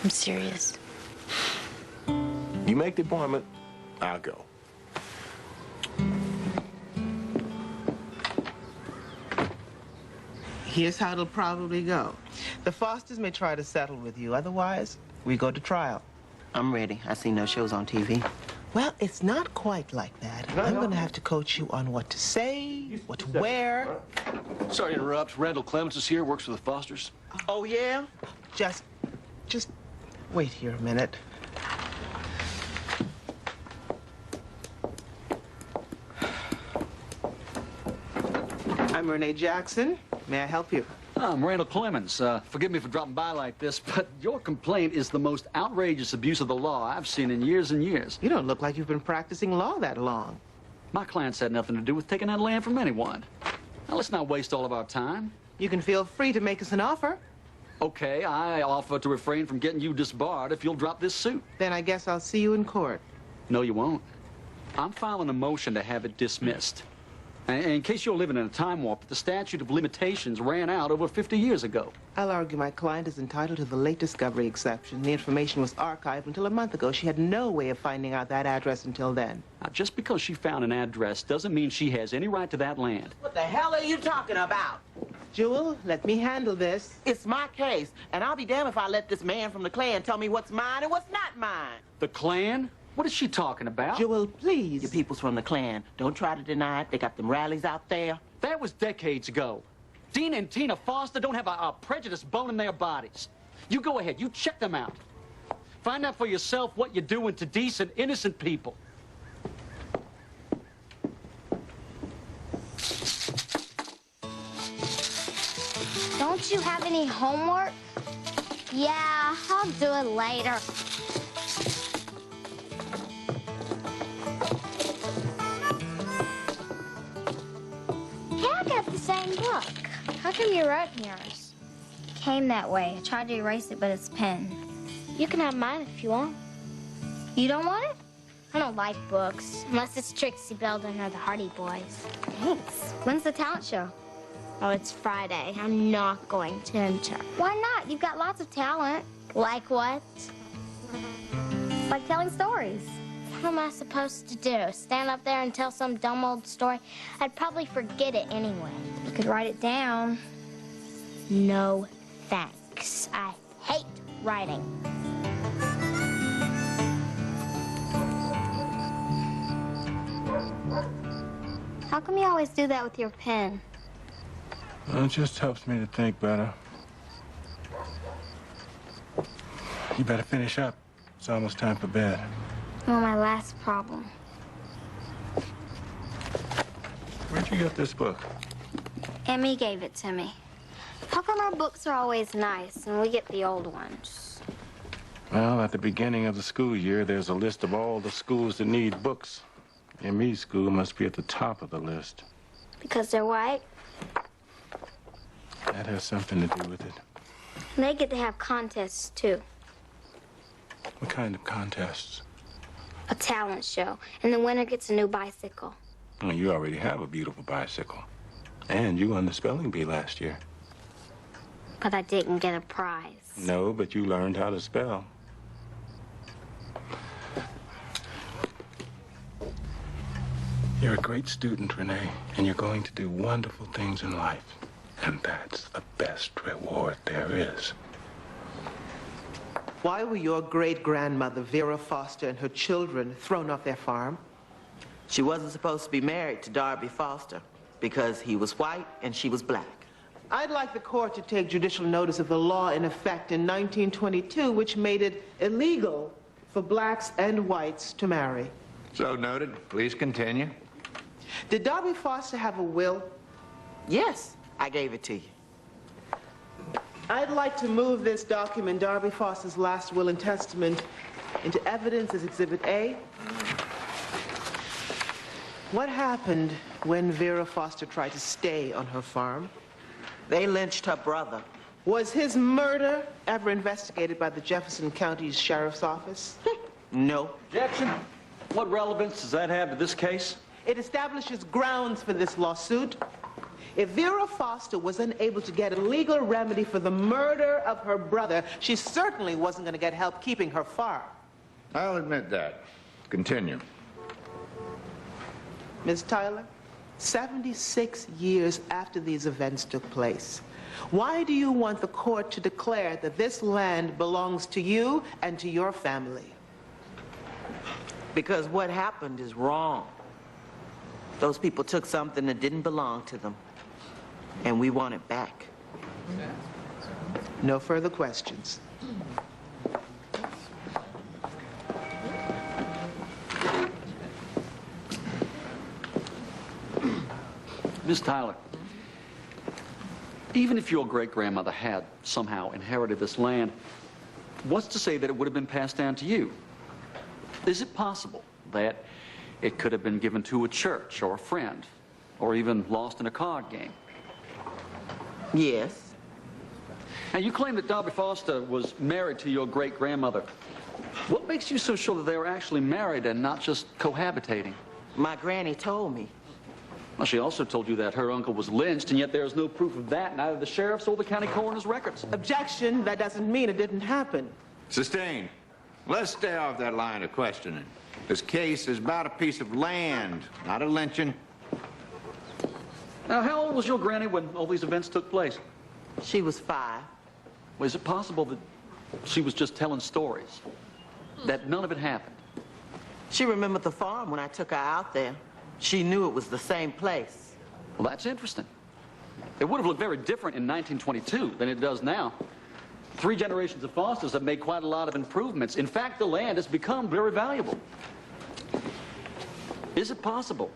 I'm serious. You make the appointment, I'll go. Here's how it'll probably go. The Fosters may try to settle with you. Otherwise, we go to trial. I'm ready. I see no shows on TV. Well, it's not quite like that. I'm going to have to coach you on what to say, what to wear. Sorry to interrupt. Randall Clemens is here, works for the Fosters. Oh, yeah? Just wait here a minute. I'm Rene Jackson. May I help you? I'm Randall Clemens. Forgive me for dropping by like this, but your complaint is the most outrageous abuse of the law I've seen in years and years. You don't look like you've been practicing law that long. My clients had nothing to do with taking that land from anyone. Now, let's not waste all of our time. You can feel free to make us an offer. Okay, I offer to refrain from getting you disbarred if you'll drop this suit. Then I guess I'll see you in court. No, you won't. I'm filing a motion to have it dismissed. And in case you're living in a time warp, the statute of limitations ran out over 50 years ago. I'll argue my client is entitled to the late discovery exception. The information was archived until a month ago. She had no way of finding out that address until then. Now, just because she found an address doesn't mean she has any right to that land. What the hell are you talking about? Jewel, let me handle this. It's my case, and I'll be damned if I let this man from the Klan tell me what's mine and what's not mine. The Klan? What is she talking about? Jewel, please. Your people's from the Klan. Don't try to deny it. They got them rallies out there. That was decades ago. Dean and Tina Foster don't have a prejudice bone in their bodies. You go ahead. You check them out. Find out for yourself what you're doing to decent, innocent people. Don't you have any homework? Yeah, I'll do it later. Hey, I got the same book. How come you wrote in yours? Came that way. I tried to erase it, but it's pen. You can have mine if you want. You don't want it? I don't like books, unless it's Trixie Belden or the Hardy Boys. Thanks. When's the talent show? Oh, it's Friday. I'm not going to enter. Why not? You've got lots of talent. Like what? Like telling stories. What am I supposed to do? Stand up there and tell some dumb old story? I'd probably forget it anyway. You could write it down. No, thanks. I hate writing. How come you always do that with your pen? Well, it just helps me to think better. You better finish up. It's almost time for bed. Well, my last problem. Where'd you get this book? Emmy gave it to me. How come our books are always nice and we get the old ones? Well, at the beginning of the school year, there's a list of all the schools that need books. ME school must be at the top of the list. Because they're white? That has something to do with it. And they get to have contests, too. What kind of contests? A talent show. And the winner gets a new bicycle. Well, you already have a beautiful bicycle. And you won the spelling bee last year. But I didn't get a prize. No, but you learned how to spell. You're a great student, Rene, and you're going to do wonderful things in life. And that's the best reward there is. Why were your great-grandmother, Vera Foster, and her children thrown off their farm? She wasn't supposed to be married to Darby Foster because he was white and she was black. I'd like the court to take judicial notice of the law in effect in 1922, which made it illegal for blacks and whites to marry. So noted. Please continue. Did Darby Foster have a will? Yes, I gave it to you. I'd like to move this document, Darby Foster's last will and testament, into evidence as Exhibit A. What happened when Vera Foster tried to stay on her farm? They lynched her brother. Was his murder ever investigated by the Jefferson County Sheriff's Office? No. Objection. What relevance does that have to this case? It establishes grounds for this lawsuit. If Vera Foster was unable to get a legal remedy for the murder of her brother, she certainly wasn't going to get help keeping her farm. I'll admit that. Continue. Ms. Tyler, 76 years after these events took place, why do you want the court to declare that this land belongs to you and to your family? Because what happened is wrong. Those people took something that didn't belong to them, and we want it back. No further questions. Miss Tyler, even if your great-grandmother had somehow inherited this land, what's to say that it would have been passed down to you? Is it possible that it could have been given to a church or a friend, or even lost in a card game? Yes. Now, you claim that Darby Foster was married to your great-grandmother. What makes you so sure that they were actually married and not just cohabitating? My granny told me. Well, she also told you that her uncle was lynched, and yet there is no proof of that in either the sheriff's or the county coroner's records. Objection. That doesn't mean it didn't happen. Sustained. Let's stay off that line of questioning. This case is about a piece of land, not a lynching. Now, how old was your granny when all these events took place? She was 5. Well, is it possible that she was just telling stories, that none of it happened? She remembered the farm when I took her out there. She knew it was the same place. Well, that's interesting. It would have looked very different in 1922 than it does now. 3 generations of Fosters have made quite a lot of improvements. In fact, the land has become very valuable. Is it possible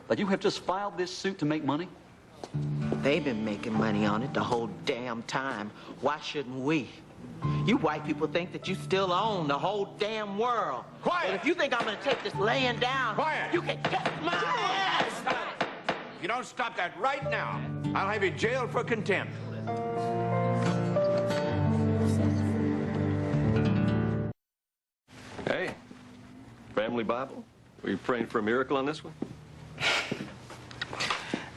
that you have just filed this suit to make money? They've been making money on it the whole damn time. Why shouldn't we? You white people think that you still own the whole damn world. Quiet! And if you think I'm gonna take this land down, Quiet! you can kiss my ass! If you don't stop that right now, I'll have you jailed for contempt. Hey, family Bible? Were you praying for a miracle on this one?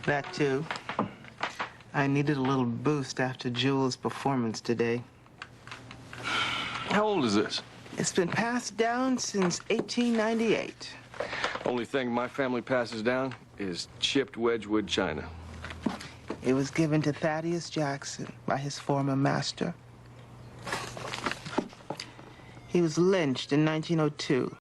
That too. I needed a little boost after Jewel's performance today. How old is this? It's been passed down since 1898. Only thing my family passes down is chipped Wedgwood china. It was given to Thaddeus Jackson by his former master. He was lynched in 1902.